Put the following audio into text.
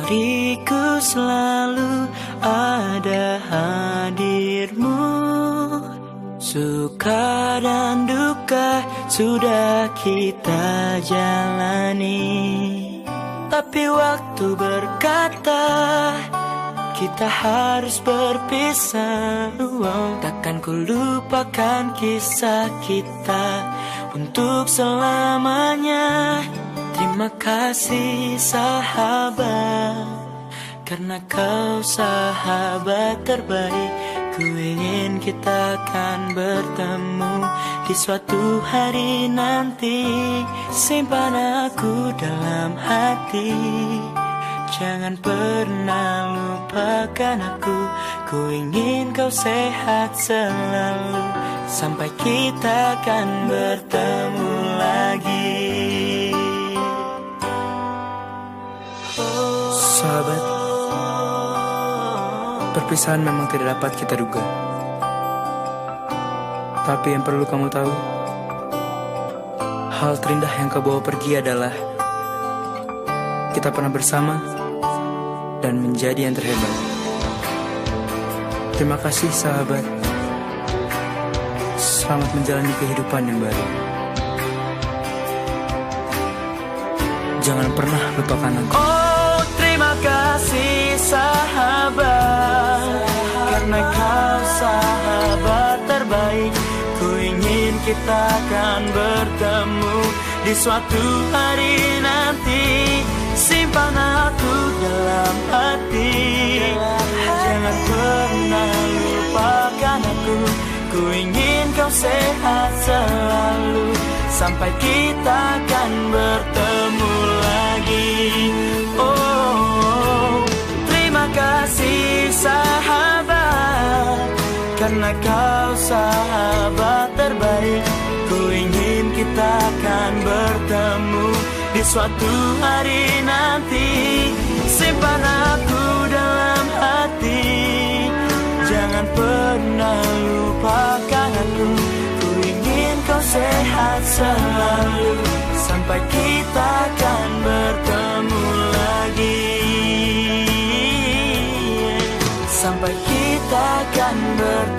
Memoriku selalu ada hadirmu. Suka dan duka sudah kita jalani, tapi waktu berkata kita harus berpisah. Takkan ku lupakan kisah kita untuk selamanya. Terima kasih sahabat, karena kau sahabat terbaik. Ku ingin kita akan bertemu di suatu hari nanti. Simpan aku dalam hati, jangan pernah lupakan aku. Ku ingin kau sehat selalu, sampai kita akan bertemu lagi. Sahabat, perpisahan memang tidak dapat kita duga. Tapi yang perlu kamu tahu, hal terindah yang kau bawa pergi adalah kita pernah bersama dan menjadi yang terhebat. Terima kasih sahabat. Selamat menjalani kehidupan yang baru. Jangan pernah lupakan aku. Oh, terima kasih sahabat, karena kau sahabat terbaik. Ku ingin kita akan bertemu di suatu hari nanti. Simpan aku dalam hati, jangan pernah lupakan aku. Ku ingin kau sehat selalu, sampai kita akan bertemu lagi. Oh, terima kasih sahabat, karena kau sahabat terbaik. Ku ingin kita akan bertemu di suatu hari nanti. Simpan aku dalam hati, jangan pernah lupakan aku. Ku ingin kau sehat selalu, sampai kita akan bertemu lagi. Sampai kita akan bertemu